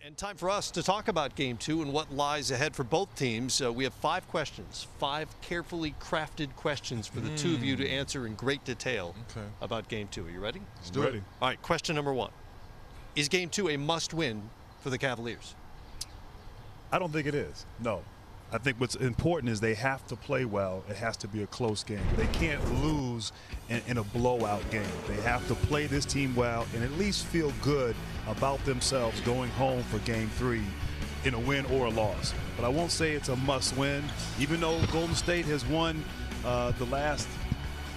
And time for us to talk about Game 2 and what lies ahead for both teams. We have 5 questions, 5 carefully crafted questions for the two of you to answer in great detail about Game 2. Are you ready? Let's do it. All right, question number 1. Is Game 2 a must-win for the Cavaliers? I don't think it is, no. I think what's important is they have to play well. It has to be a close game. They can't lose in a blowout game. They have to play this team well and at least feel good about themselves going home for Game 3 in a win or a loss. But I won't say it's a must-win. Even though Golden State has won the last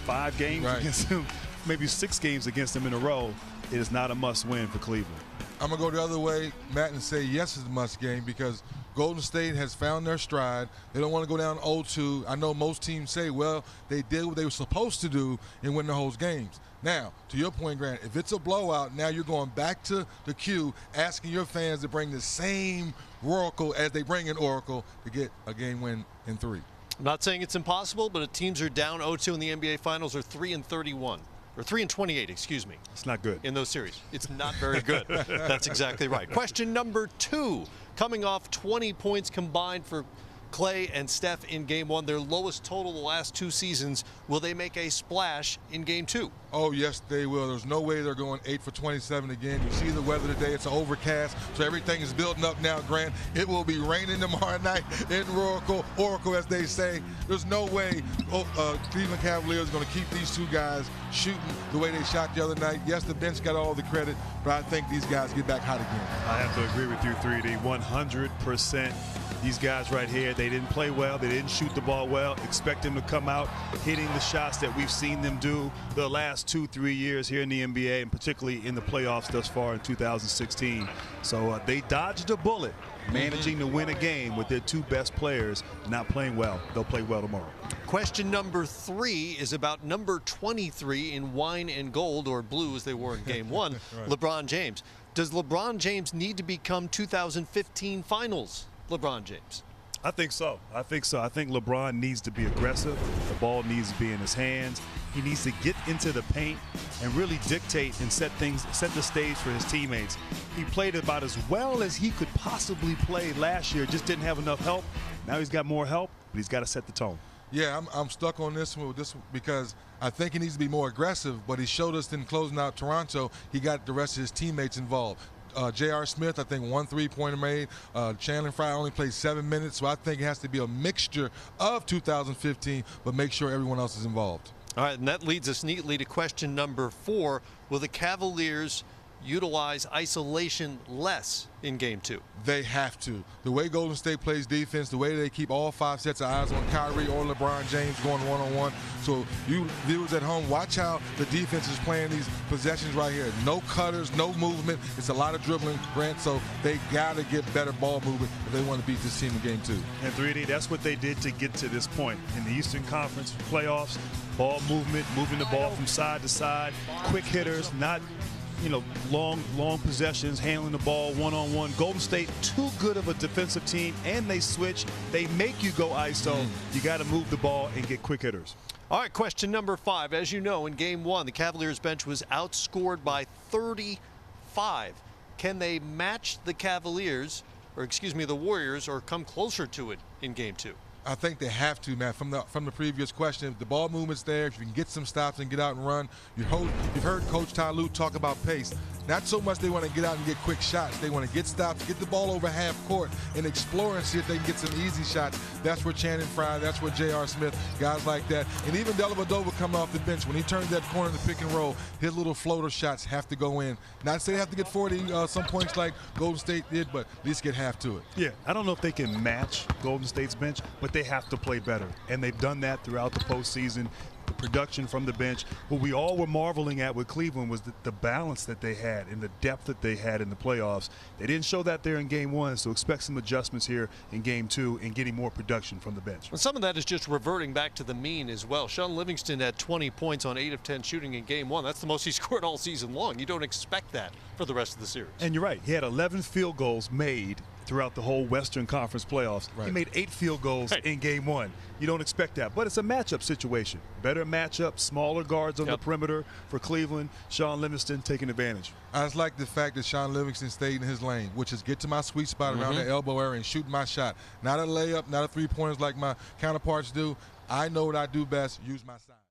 5 games against them, maybe 6 games against them in a row, it is not a must-win for Cleveland. I'm going to go the other way, Matt, and say yes, it's a must game because Golden State has found their stride. They don't want to go down 0-2. I know most teams say, well, they did what they were supposed to do and win the whole games. Now, to your point, Grant, if it's a blowout, now you're going back to the queue, asking your fans to bring the same Oracle as they bring in Oracle to get a game win in 3. I'm not saying it's impossible, but if teams are down 0-2 in the NBA Finals or 3-31. Or 3-28, excuse me. It's not good. In those series. It's not very good. That's exactly right. Question number 2. Coming off 20 points combined for Clay and Steph in Game 1, their lowest total the last 2 seasons. Will they make a splash in Game 2? Oh, yes, they will. There's no way they're going 8 for 27 again. You see the weather today. It's overcast, so everything is building up now, Grant. It will be raining tomorrow night in Oracle, as they say. There's no way Cleveland Cavaliers are going to keep these 2 guys shooting the way they shot the other night. Yes, the bench got all the credit, but I think these guys get back hot again. I have to agree with you, 3D, 100%. These guys right here, they didn't play well. They didn't shoot the ball well. Expect them to come out hitting the shots that we've seen them do the last 2-3 years here in the NBA, and particularly in the playoffs thus far in 2016. So they dodged a bullet, managing to win a game with their 2 best players not playing well. They'll play well tomorrow. Question number 3 is about number 23 in wine and gold, or blue as they wore in Game 1, LeBron James. Does LeBron James need to become 2015 Finals LeBron James? I think so. I think LeBron needs to be aggressive. The ball needs to be in his hands. He needs to get into the paint and really dictate and set the stage for his teammates. He played about as well as he could possibly play last year. Just didn't have enough help. Now he's got more help, but he's got to set the tone. Yeah, I'm stuck on this one because I think he needs to be more aggressive, but he showed us in closing out Toronto, he got the rest of his teammates involved. J.R. Smith, I think 1 3-pointer made. Chandler Fry only played 7 minutes, so I think it has to be a mixture of 2015, but make sure everyone else is involved. All right, and that leads us neatly to question number 4. Will the Cavaliers utilize isolation less in Game 2? They have to. The way Golden State plays defense, the way they keep all 5 sets of eyes on Kyrie or LeBron James going one-on-one. So you viewers at home, watch how the defense is playing these possessions right here. No cutters, no movement. It's a lot of dribbling, Grant, so they got to get better ball movement if they want to beat this team in Game 2. And 3D, that's what they did to get to this point. In the Eastern Conference playoffs, ball movement, moving the ball from side to side, quick hitters, not long possessions, handling the ball one-on-one. Golden State, too good of a defensive team, and they switch. They make you go ISO. You got to move the ball and get quick hitters. All right, question number 5. As you know, in Game 1, the Cavaliers bench was outscored by 35. Can they match the Cavaliers, or excuse me, the Warriors, or come closer to it in Game 2? I think they have to, Matt, from the previous question. If the ball movement's there, if you can get some stops and get out and run. You've heard Coach Ty Lue talk about pace. Not so much they want to get out and get quick shots. They want to get stops, get the ball over half court, and explore and see if they can get some easy shots. That's where Channing Frye, that's where J.R. Smith, guys like that. And even Dellavedova coming off the bench, when he turns that corner to pick and roll, his little floater shots have to go in. Not to say they have to get 40 some points like Golden State did, but at least get half to it. Yeah, I don't know if they can match Golden State's bench, but they have to play better. And they've done that throughout the postseason. The production from the bench. What we all were marveling at with Cleveland was the balance that they had and the depth that they had in the playoffs. They didn't show that there in Game 1, so expect some adjustments here in Game 2 and getting more production from the bench. Well, some of that is just reverting back to the mean as well. Sean Livingston had 20 points on 8 of 10 shooting in Game 1. That's the most he scored all season long. You don't expect that for the rest of the series. And you're right. He had 11 field goals made throughout the whole Western Conference playoffs. Right. He made 8 field goals in game 1. You don't expect that, but it's a matchup situation. Better matchup, smaller guards on the perimeter for Cleveland. Sean Livingston taking advantage. I just like the fact that Sean Livingston stayed in his lane, which is get to my sweet spot around the elbow area and shoot my shot. Not a layup, not a three-pointers like my counterparts do. I know what I do best, use my size.